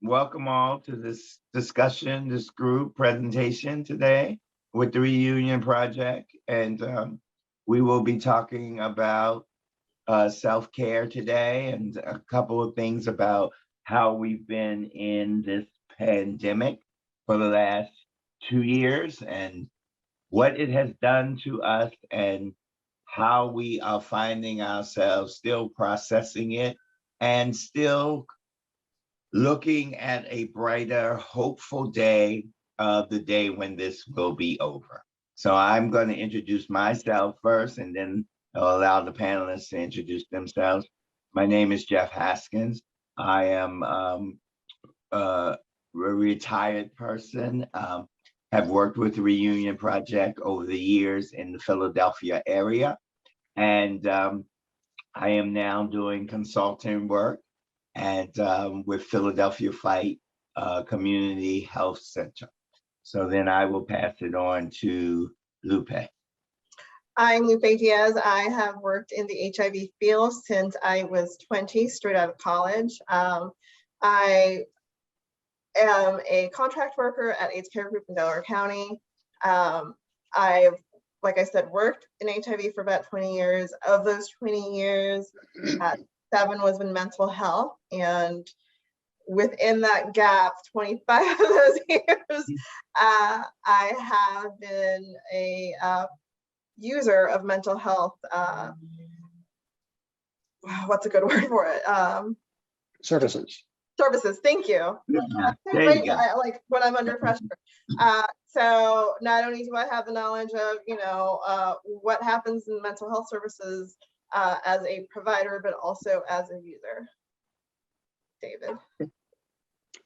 welcome all to this discussion, this group presentation today with the Reunion Project. And we will be talking about self-care today and a couple of things about how we've been in this pandemic for the last 2 years and what it has done to us and how we are finding ourselves still processing it and still looking at a brighter, hopeful day of the day when this will be over. So I'm going to introduce myself first, and then I'll allow the panelists to introduce themselves. My name is Jeff Haskins. I am a retired person, have worked with the Reunion Project over the years in the Philadelphia area. And I am now doing consulting work and with Philadelphia Fight Community Health Center. So then I will pass it on to Lupe. I'm Lupe Diaz. I have worked in the HIV field since I was 20, straight out of college. I am a contract worker at AIDS Care Group in Delaware County. I've, like I said, worked in HIV for about 20 years. Of those 20 years, 7 was in mental health, and within that gap, 25 of those years, I have been a user of mental health. What's a good word for it? Services. Services. Thank you. There you go. Like when I'm under pressure. So not only do I have the knowledge of what happens in mental health services as a provider, but also as a user. David.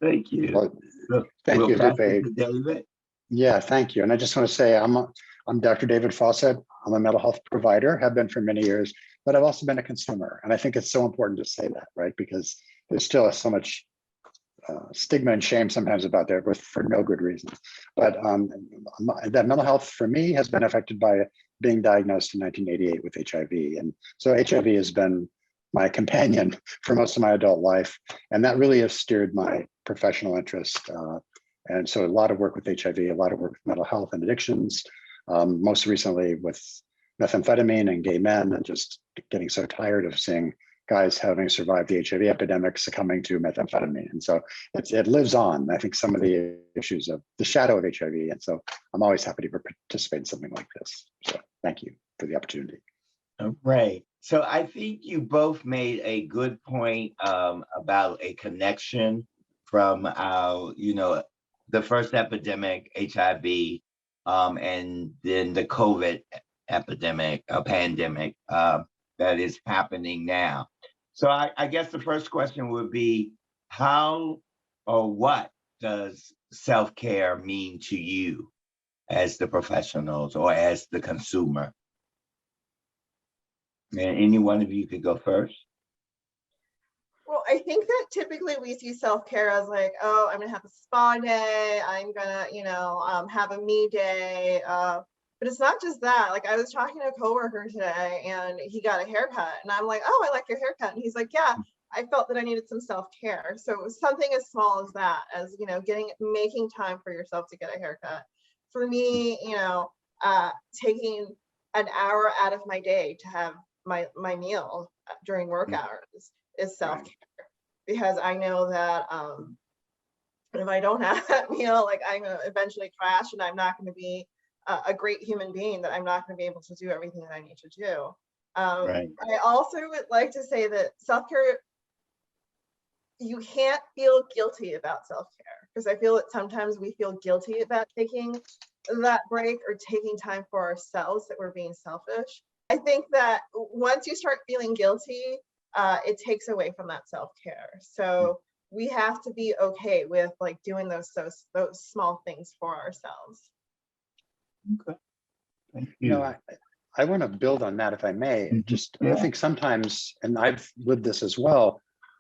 Thank you. Well, thank you, Lupe. David. Yeah, thank you. And I just want to say I'm Dr. David Fawcett. I'm a mental health provider, have been for many years, but I've also been a consumer. And I think it's so important to say that, right? Because there's still so much stigma and shame sometimes about that for no good reason. But that mental health for me has been affected by being diagnosed in 1988 with HIV. And so HIV has been my companion for most of my adult life. And that really has steered my professional interest. And so a lot of work with HIV, a lot of work with mental health and addictions, most recently with methamphetamine and gay men, and just getting so tired of seeing guys having survived the HIV epidemic succumbing to methamphetamine. And so it lives on, I think, some of the issues of the shadow of HIV. And so I'm always happy to participate in something like this. So thank you for the opportunity. Right. So I think you both made a good point about a connection from our, the first epidemic, HIV, and then the COVID epidemic, pandemic that is happening now. So I guess the first question would be, how or what does self-care mean to you as the professionals or as the consumer? And any one of you could go first. Well, I think that typically we see self-care as like, oh, I'm gonna have a spa day, I'm gonna, have a me day. But it's not just that. Like, I was talking to a coworker today and he got a haircut and I'm like, oh, I like your haircut. And he's like, yeah, I felt that I needed some self-care. So it was something as small as that, as, making time for yourself to get a haircut. For me, taking an hour out of my day to have my meal during work hours is self-care. Because I know that if I don't have that meal, like, I'm gonna eventually crash and I'm not gonna be a great human being, that I'm not going to be able to do everything that I need to do. I also would like to say that self-care, you can't feel guilty about self-care, because I feel that sometimes we feel guilty about taking that break or taking time for ourselves, that we're being selfish. I think that once you start feeling guilty, it takes away from that self-care. So we have to be okay with like doing those small things for ourselves. Okay. Thank you. I want to build on that, if I may. I think sometimes, and I've lived this as well,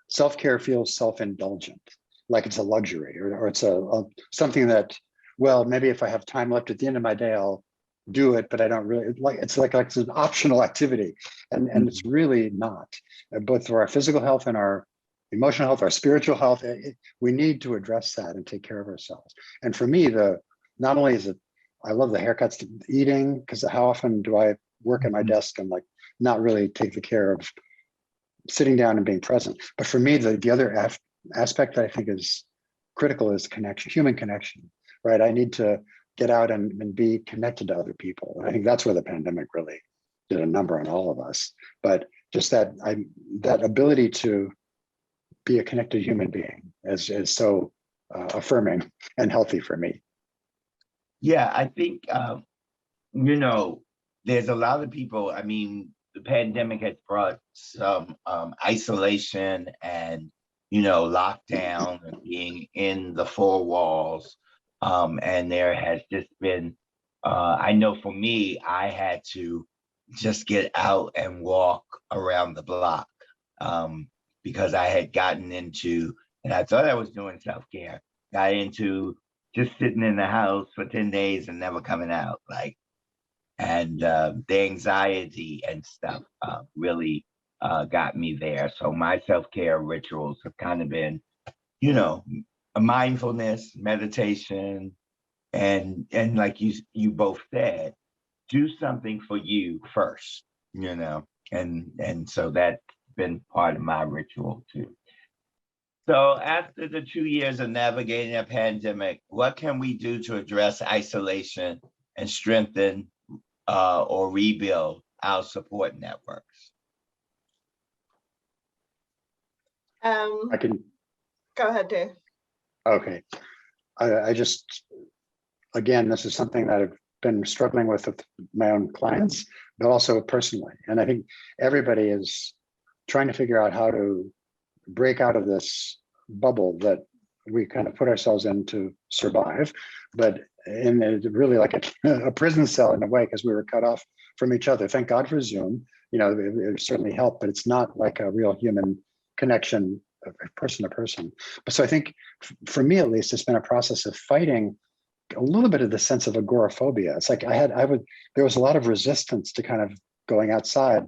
self-care feels self-indulgent, like it's a luxury, or it's something that, well, maybe if I have time left at the end of my day, I'll do it, but I don't really like. It's like it's an optional activity, and it's really not. Both for our physical health and our emotional health, our spiritual health. We need to address that and take care of ourselves. And for me, not only is it, I love the haircuts, eating, because how often do I work at my desk and like not really take the care of sitting down and being present? But for me, the other aspect that I think is critical is connection, human connection, right? I need to get out and be connected to other people. And I think that's where the pandemic really did a number on all of us. But just that ability to be a connected human being is so affirming and healthy for me. Yeah, I think, you know, there's a lot of people, I mean, the pandemic has brought some isolation and, you know, lockdown and being in the four walls. And there has just been, I know for me, I had to just get out and walk around the block because I had gotten into, and I thought I was doing self-care, got into just sitting in the house for 10 days and never coming out, like, and the anxiety and stuff really got me there. So my self-care rituals have kind of been, you know, a mindfulness, meditation, and like you both said, do something for you first, you know, and so that's been part of my ritual too. So after the 2 years of navigating a pandemic, what can we do to address isolation and strengthen or rebuild our support networks? I can, Go ahead, Dave. okay. I just, again, this is something that I've been struggling with my own clients, but also personally. And I think everybody is trying to figure out how to break out of this bubble that we kind of put ourselves in to survive, but in really like a prison cell in a way, because we were cut off from each other. Thank God for Zoom. You know, it certainly helped, but it's not like a real human connection, person to person. But so I think for me, at least, it's been a process of fighting a little bit of the sense of agoraphobia. It's like there was a lot of resistance to kind of going outside.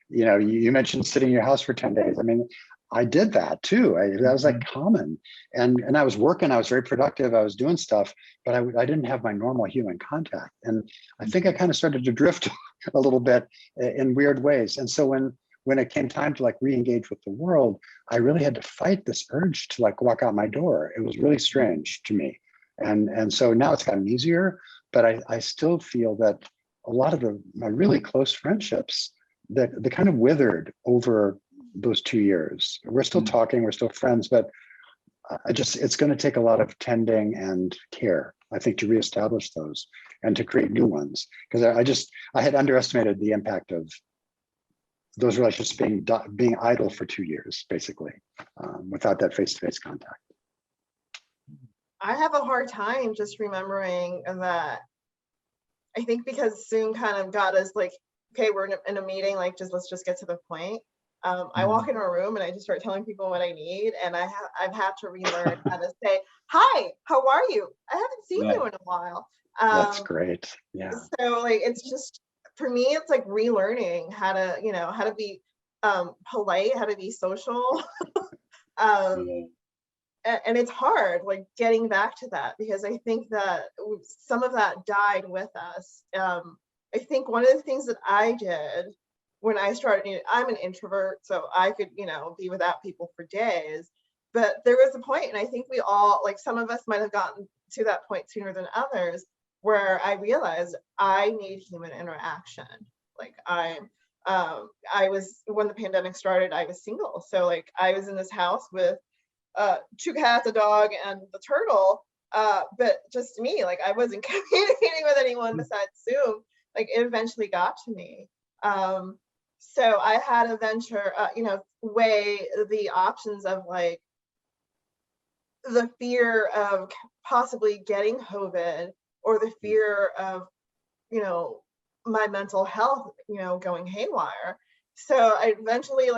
You know, you mentioned sitting in your house for 10 days. I mean, I did that too. That was like common. And I was working, I was very productive, I was doing stuff, but I didn't have my normal human contact. And I think I kind of started to drift a little bit in weird ways. And so when it came time to like re-engage with the world, I really had to fight this urge to like walk out my door. It was really strange to me. And so now it's gotten easier, but I still feel that a lot of my really close friendships that they kind of withered over those 2 years. We're still talking, we're still friends, but it's going to take a lot of tending and care, I think, to reestablish those and to create new ones. Because I had underestimated the impact of those relationships being idle for 2 years, basically, without that face-to-face contact. I have a hard time just remembering that. I think because Zoom kind of got us like, okay, we're in a meeting, like let's just get to the point. I walk into a room and I just start telling people what I need, and I've had to relearn how to say, "Hi, how are you? I haven't seen you in a while." That's great. Yeah. So like, it's just, for me, it's like relearning how to be polite, how to be social. And it's hard, like getting back to that, because I think that some of that died with us. I think one of the things that I did when I started, I'm an introvert, so I could, be without people for days. But there was a point, and I think we all, like some of us might have gotten to that point sooner than others, where I realized I need human interaction. Like I was, when the pandemic started, I was single. So like I was in this house with 2 cats, a dog, and the turtle. But just me, like I wasn't communicating with anyone besides Zoom. Like it eventually got to me. So I had to venture, weigh the options of like the fear of possibly getting COVID, or the fear of, my mental health, going haywire. So I eventually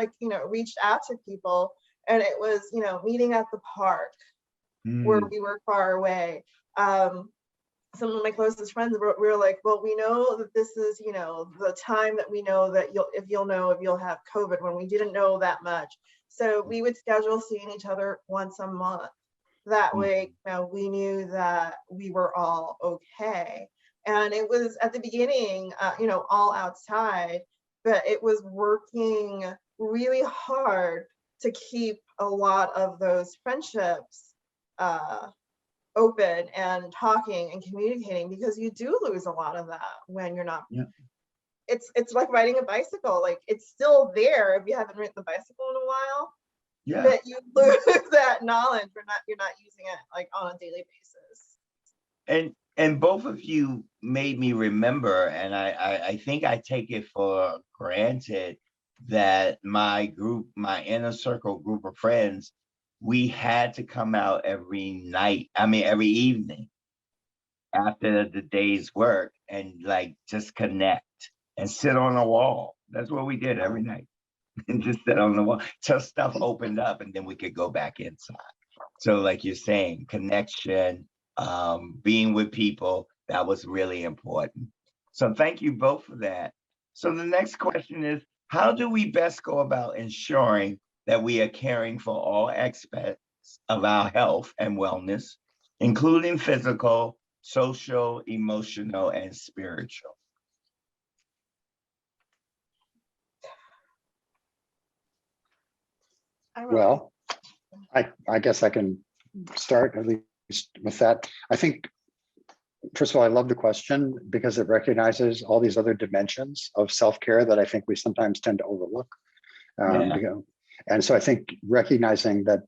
reached out to people, and it was, meeting at the park where we were far away. some of my closest friends we were like, well, we know that this is, you know, the time that we know that if you'll have COVID, when we didn't know that much. So we would schedule seeing each other once a month. That way, you know, we knew that we were all okay. And it was at the beginning, you know, all outside, but it was working really hard to keep a lot of those friendships open and talking and communicating, because you do lose a lot of that when you're not. Yeah. It's like riding a bicycle. Like, it's still there if you haven't ridden the bicycle in a while, Yeah. but you lose that knowledge. You're not using it like on a daily basis. And both of you made me remember, and I think I take it for granted that my group, my inner circle group of friends, we had to come out every night, every evening after the day's work, and like just connect and sit on a wall. That's what we did every night. And just sit on the wall till stuff opened up, and then we could go back inside. So like you're saying, connection, being with people, that was really important. So thank you both for that. So the next question is, how do we best go about ensuring that we are caring for all aspects of our health and wellness, including physical, social, emotional, and spiritual? Well, I guess I can start at least with that. I think, first of all, I love the question because it recognizes all these other dimensions of self-care that I think we sometimes tend to overlook. And so I think recognizing that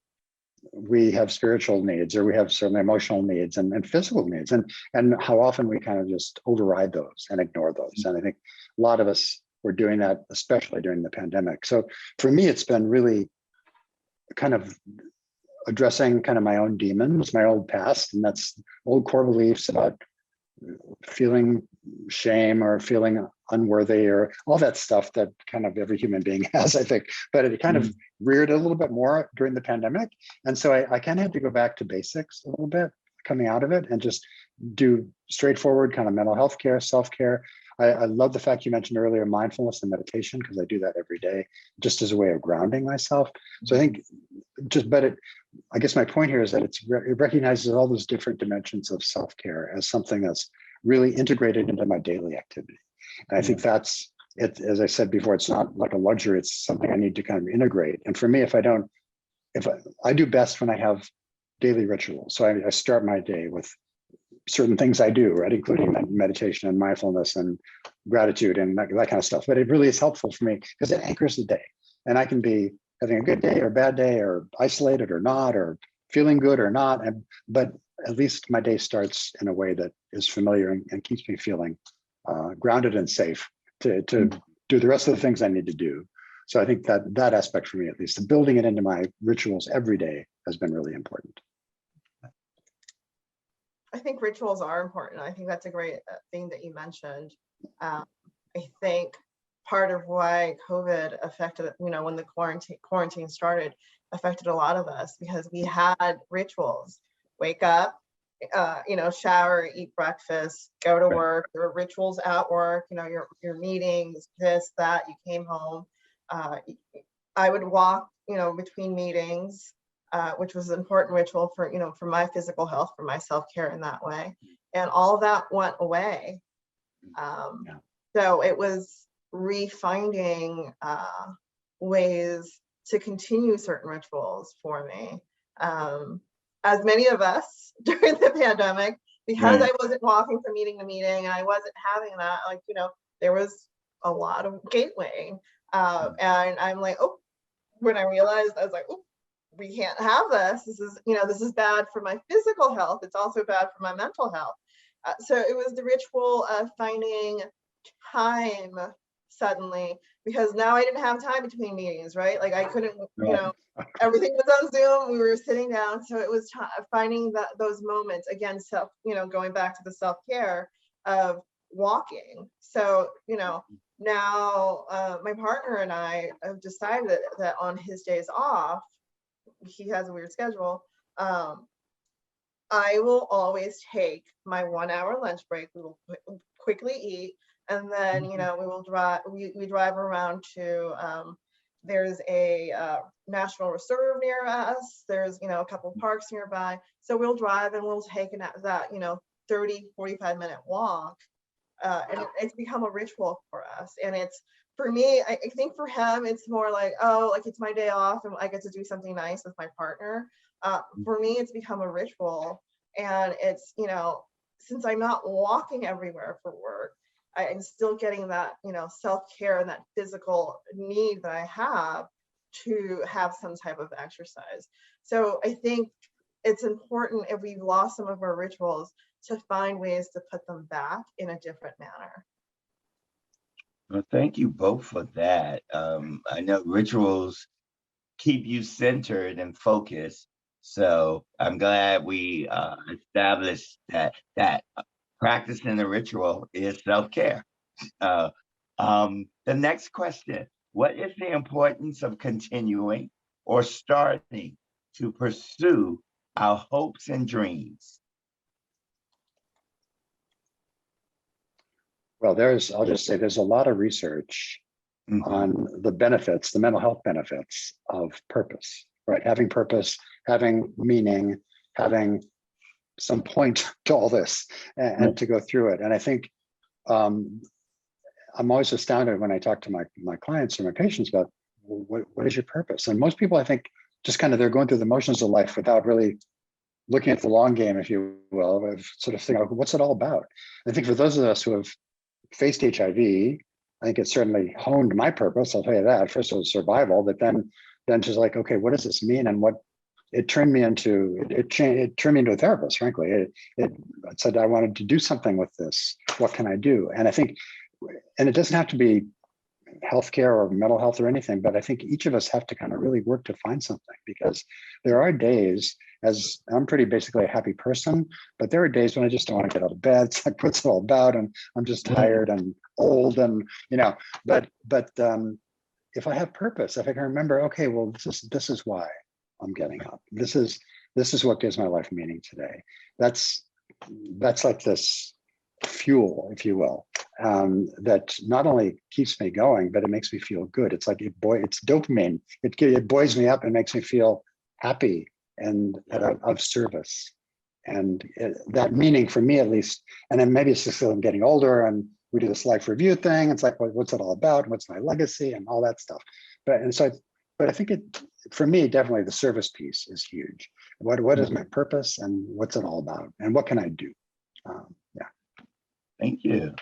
we have spiritual needs, or we have certain emotional needs and physical needs, and how often we kind of just override those and ignore those. And I think a lot of us were doing that, especially during the pandemic. So for me, it's been really kind of addressing kind of my own demons, my old past, and that's old core beliefs about feeling shame or feeling unworthy or all that stuff that kind of every human being has, I think. But it kind of reared a little bit more during the pandemic. And so I kind of had to go back to basics a little bit coming out of it and just do straightforward kind of mental health care, self-care. I love the fact you mentioned earlier mindfulness and meditation, because I do that every day just as a way of grounding myself. So I think I guess my point here is that it recognizes all those different dimensions of self-care as something that's really integrated into my daily activity. And I think that's it. As I said before, it's not like a luxury, it's something I need to kind of integrate. And for me, if I do best when I have daily rituals. So I start my day with certain things I do, right, including meditation and mindfulness and gratitude and that kind of stuff. But it really is helpful for me because it anchors the day, and I can be having a good day or a bad day, or isolated or not, or feeling good or not. But at least my day starts in a way that is familiar and keeps me feeling grounded and safe to do the rest of the things I need to do. So I think that aspect for me, at least, building it into my rituals every day has been really important. I think rituals are important. I think that's a great thing that you mentioned. I think part of why COVID affected, when the quarantine started, affected a lot of us, because we had rituals. Wake up, shower, eat breakfast, go to work. There were rituals at work, your meetings, this, that, you came home. I would walk, between meetings. Which was an important ritual for my physical health, for my self-care in that way. And all that went away. So it was refinding ways to continue certain rituals for me. As many of us during the pandemic, because I wasn't walking from meeting to meeting, and I wasn't having that, there was a lot of gateway. And I'm like, when I realized, I was like, we can't have this. This is bad for my physical health. It's also bad for my mental health. So it was the ritual of finding time suddenly, because now I didn't have time between meetings, right? Like I couldn't, everything was on Zoom. We were sitting down. So it was finding those moments, again, going back to the self-care of walking. So, now my partner and I have decided that on his days off, he has a weird schedule. I will always take my 1 hour lunch break. We will quickly eat, and then we will drive. We drive around to. There's a national reserve near us. There's a couple of parks nearby. So we'll drive and we'll take that 30, 45-minute walk, and it's become a ritual for us. And it's for me. I think for him, it's more like, oh, like it's my day off and I get to do something nice with my partner. For me, it's become a ritual, and it's since I'm not walking everywhere for work, I'm still getting that self-care and that physical need that I have to have some type of exercise. So I think it's important, if we've lost some of our rituals, to find ways to put them back in a different manner. Well, thank you both for that. I know rituals keep you centered and focused. So I'm glad we established that practicing the ritual is self-care. The next question: what is the importance of continuing or starting to pursue our hopes and dreams? Well, I'll just say there's a lot of research on the benefits, the mental health benefits of purpose, right? Having purpose, having meaning, having some point to all this, and to go through it. And I think I'm always astounded when I talk to my clients or my patients about what is your purpose? And most people, I think, just kind of, they're going through the motions of life without really looking at the long game, if you will, of sort of thinking, what's it all about? I think for those of us who have faced HIV, I think it certainly honed my purpose. I'll tell you that. First it was survival, but then just like, okay, what does this mean? And what it turned me into, it turned me into a therapist, frankly. It said I wanted to do something with this. What can I do? And I think, and it doesn't have to be healthcare or mental health or anything, but I think each of us have to kind of really work to find something, because there are days, as I'm pretty basically a happy person, but there are days when I just don't want to get out of bed. It's like, what's it all about? And I'm just tired and old, and but if I have purpose, if I can remember, okay, well, this is why I'm getting up. This is what gives my life meaning today. That's like this fuel, if you will, that not only keeps me going, but it makes me feel good. It's like it's dopamine. It buoys me up and makes me feel happy and of service. And that meaning, for me at least, and then maybe it's just because I'm getting older and we do this life review thing. It's like, what's it all about? What's my legacy and all that stuff? But I think for me, definitely the service piece is huge. What is my purpose, and what's it all about, and what can I do? Yeah. Thank you.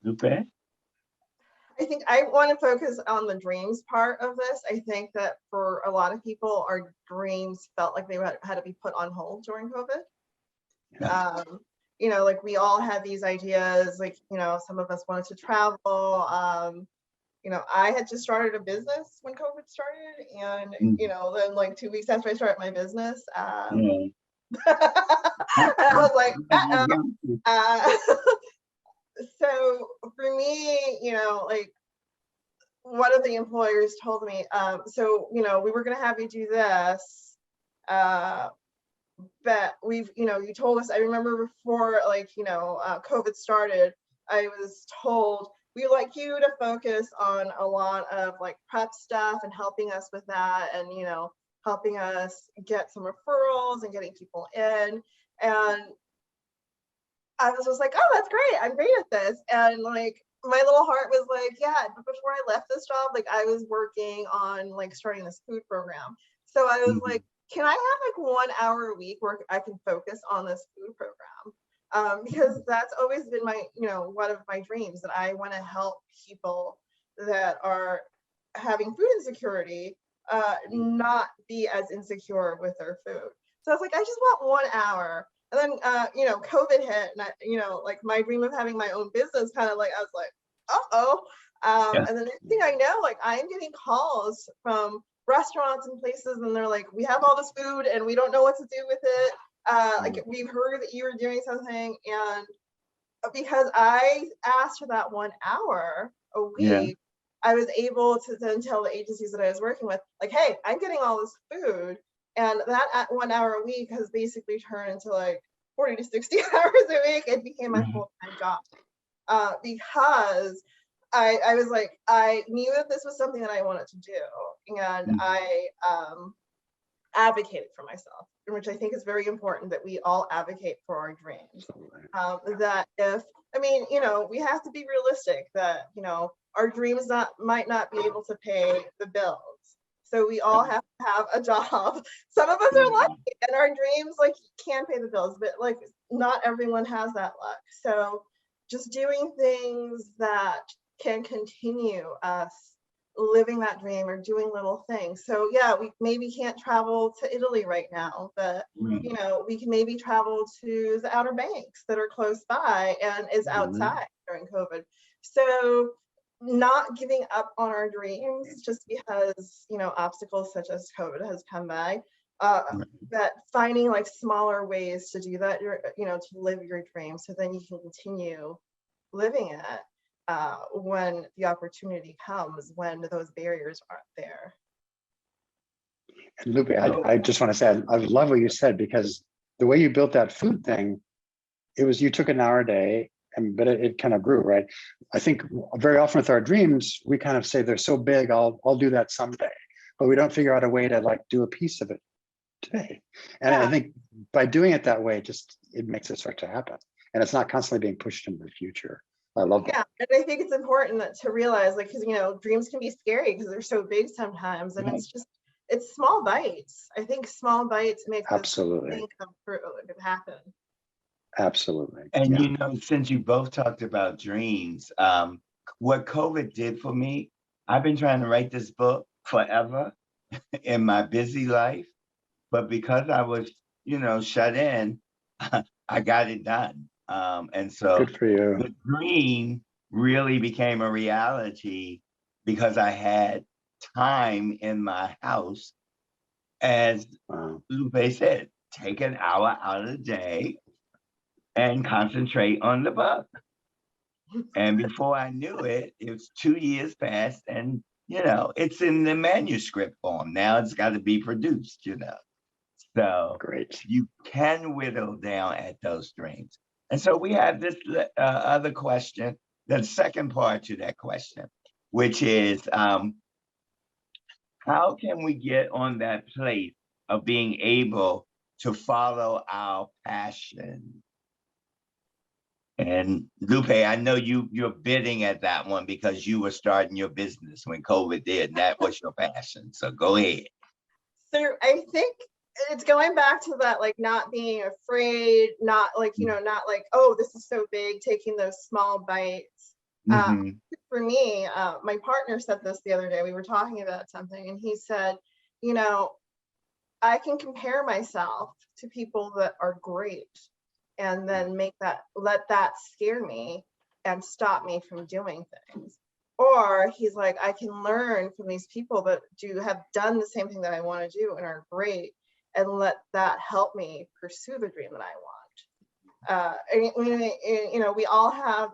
Lupe? I think I want to focus on the dreams part of this. I think that for a lot of people, our dreams felt like they had to be put on hold during COVID. Yeah. Like we all had these ideas, like, some of us wanted to travel. I had just started a business when COVID started, and, then like 2 weeks after I started my business, I was like, so for me, like one of the employers told me, we were going to have you do this, but you told us, I remember before, like, COVID started, I was told, we like you to focus on a lot of like prep stuff and helping us with that, and, helping us get some referrals and getting people in. And I was just like, oh, that's great. I'm great at this. And like, my little heart was like, yeah, but before I left this job, like I was working on like starting this food program. So I was like, can I have like 1 hour a week where I can focus on this food program? Because that's always been my, one of my dreams, that I want to help people that are having food insecurity not be as insecure with their food. So I was like, I just want 1 hour. And then, COVID hit, and like my dream of having my own business kind of like, I was like, And the next thing I know, like I'm getting calls from restaurants and places, and they're like, we have all this food and we don't know what to do with it. Like we've heard that you were doing something, and because I asked for that 1 hour a week, I was able to then tell the agencies that I was working with, like, hey, I'm getting all this food. And that at 1 hour a week has basically turned into like 40 to 60 hours a week. It became my full-time job because I was like, I knew that this was something that I wanted to do, and I advocated for myself, which I think is very important, that we all advocate for our dreams. That if, I mean, you know, we have to be realistic that, you know, our dreams might not be able to pay the bills. So we all have to have a job. Some of us are lucky and our dreams like can pay the bills, but like not everyone has that luck. So just doing things that can continue us living that dream or doing little things. So yeah, we maybe can't travel to Italy right now, but you know, we can maybe travel to the Outer Banks that are close by and is outside during COVID. So not giving up on our dreams just because, you know, obstacles such as COVID has come by, that finding like smaller ways to do that, you know, to live your dream, so then you can continue living it when the opportunity comes, when those barriers aren't there. And Lupe, I just want to say, I love what you said, because the way you built that food thing, it was, you took an hour a day, but it kind of grew, right? I think very often with our dreams, we kind of say they're so big, I'll do that someday, but we don't figure out a way to like do a piece of it today. And I think by doing it that way, it makes it start to happen, and it's not constantly being pushed into the future. I love that. Yeah, and I think it's important to realize, like, because, you know, dreams can be scary because they're so big sometimes, and it's small bites. I think small bites make this thing come true, it could happen. Absolutely. And you know, since you both talked about dreams, what COVID did for me, I've been trying to write this book forever in my busy life, but because I was, you know, shut in, I got it done. And so good for you. The dream really became a reality because I had time in my house. As Lupe said, take an hour out of the day and concentrate on the book. And before I knew it, it was 2 years past, and you know, it's in the manuscript form. Now it's got to be produced, you know. So great. You can whittle down at those dreams. And so we have this other question, the second part to that question, which is how can we get on that place of being able to follow our passion? And Lupe, I know you're bidding at that one because you were starting your business when COVID did, and that was your passion. So go ahead. So I think it's going back to that, like not being afraid, not like, you know, not like, oh, this is so big, taking those small bites. For me, my partner said this the other day. We were talking about something, and he said, you know, I can compare myself to people that are great, and then let that scare me and stop me from doing things. Or he's like, I can learn from these people that have done the same thing that I want to do and are great, and let that help me pursue the dream that I want. And, you know, we all have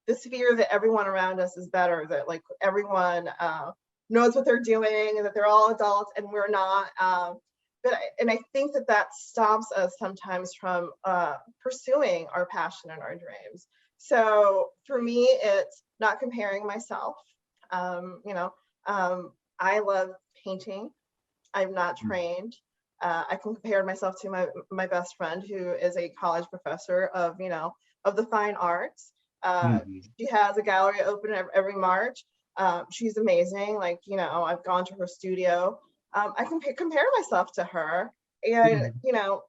this fear that everyone around us is better, that like everyone knows what they're doing, and that they're all adults and we're not. And I think that stops us sometimes from pursuing our passion and our dreams. So for me, it's not comparing myself. You know, I love painting. I'm not trained. I can compare myself to my best friend, who is a college professor of, you know, of the fine arts. She has a gallery open every March. She's amazing. Like, you know, I've gone to her studio. I can compare myself to her, and you know,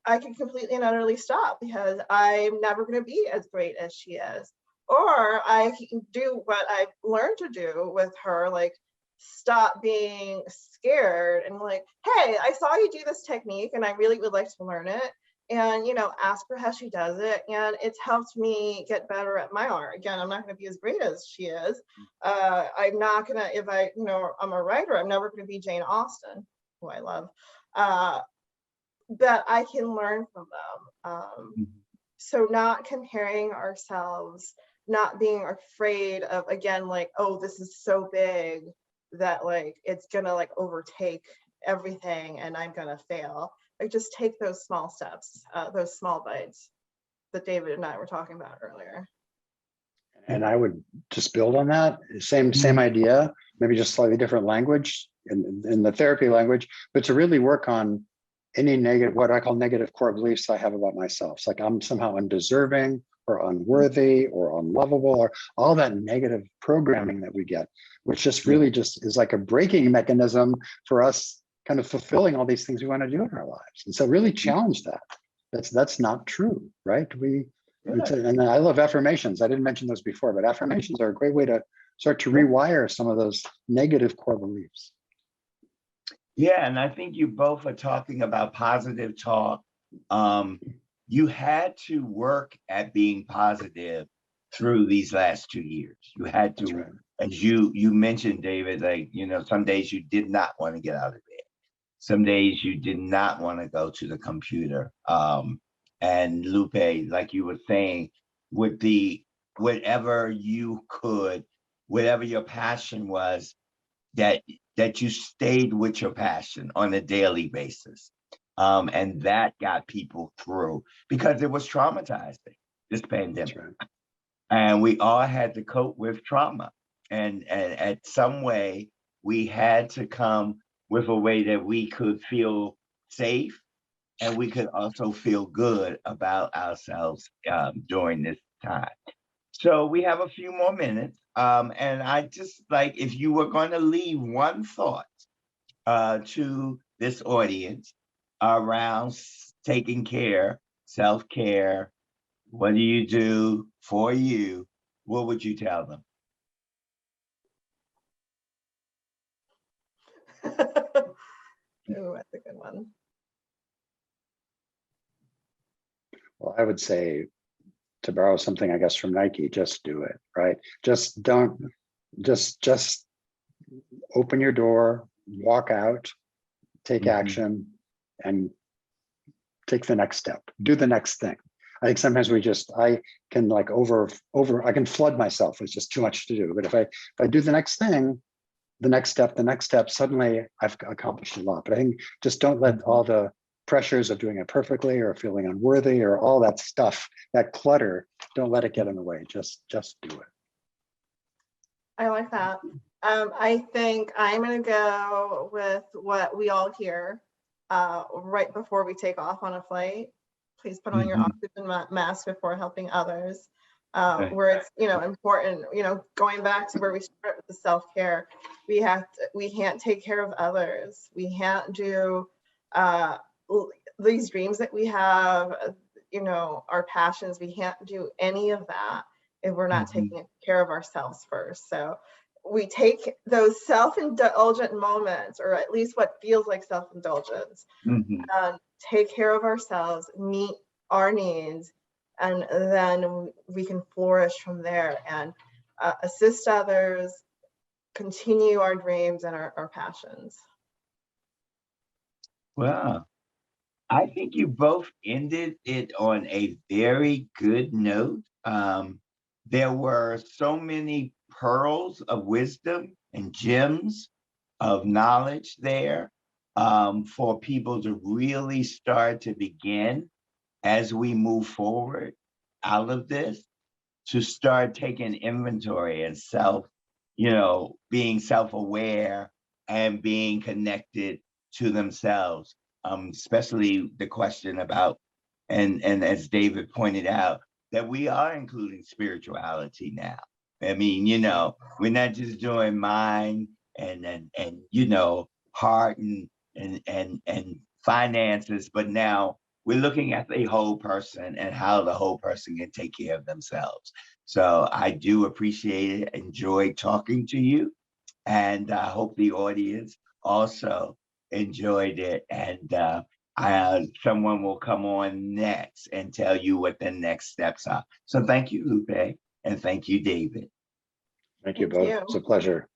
I can completely and utterly stop because I'm never going to be as great as she is. Or I can do what I've learned to do with her, like stop being scared and like, hey, I saw you do this technique and I really would like to learn it. And, you know, ask her how she does it. And it's helped me get better at my art. Again, I'm not going to be as great as she is. I'm not going to, if I, you know, I'm a writer, I'm never going to be Jane Austen, who I love. But I can learn from them. So not comparing ourselves, not being afraid of, again, like, oh, this is so big that like it's gonna like overtake everything and I'm gonna fail. Like, just take those small steps, those small bites that David and I were talking about earlier. And I would just build on that, same idea, maybe just slightly different language in the therapy language, but to really work on any negative, what I call negative core beliefs I have about myself. It's like I'm somehow undeserving or unworthy or unlovable, or all that negative programming that we get, which just really just is like a braking mechanism for us kind of fulfilling all these things we want to do in our lives. And so really challenge that. That's not true, right? And I love affirmations. I didn't mention those before, but affirmations are a great way to start to rewire some of those negative core beliefs. Yeah, and I think you both are talking about positive talk. You had to work at being positive through these last 2 years. You had to, Right. as you mentioned, David, like, some days you did not want to get out of bed. Some days you did not want to go to the computer. And Lupe, like you were saying, with whatever you could, whatever your passion was, that you stayed with your passion on a daily basis. And that got people through, because it was traumatizing, this pandemic. Right. And we all had to cope with trauma. And at some way, we had to come with a way that we could feel safe, and we could also feel good about ourselves during this time. So we have a few more minutes. And I just like, if you were going to leave one thought to this audience around taking care, self-care, what do you do for you? What would you tell them? Ooh, that's a good one. Well, I would say, to borrow something, I guess, from Nike, just do it, right? Just open your door, walk out, take action, and take the next step. Do the next thing. I think sometimes I can like I can flood myself with just too much to do. But if I do the next thing, the next step, suddenly I've accomplished a lot. But I think just don't let all the pressures of doing it perfectly or feeling unworthy or all that stuff, that clutter, don't let it get in the way. Just do it. I like that. I think I'm going to go with what we all hear right before we take off on a flight. Please put on your oxygen mask before helping others. Where it's important, going back to where we started with the self-care, we can't take care of others. We can't do these dreams that we have, our passions. We can't do any of that if we're not taking care of ourselves first. So we take those self-indulgent moments, or at least what feels like self-indulgence, take care of ourselves, meet our needs, and then we can flourish from there and assist others, continue our dreams and our passions. Wow. I think you both ended it on a very good note. There were so many pearls of wisdom and gems of knowledge there for people to really start to begin as we move forward out of this, to start taking inventory and being self-aware and being connected to themselves. Especially the question about, and as David pointed out, that we are including spirituality now. I mean, we're not just doing mind and heart and finances, but now we're looking at the whole person and how the whole person can take care of themselves. So I do appreciate it, enjoy talking to you, and I hope the audience also enjoyed it. And someone will come on next and tell you what the next steps are. So thank you, Lupe, and thank you, David. Thank you both. It's a pleasure.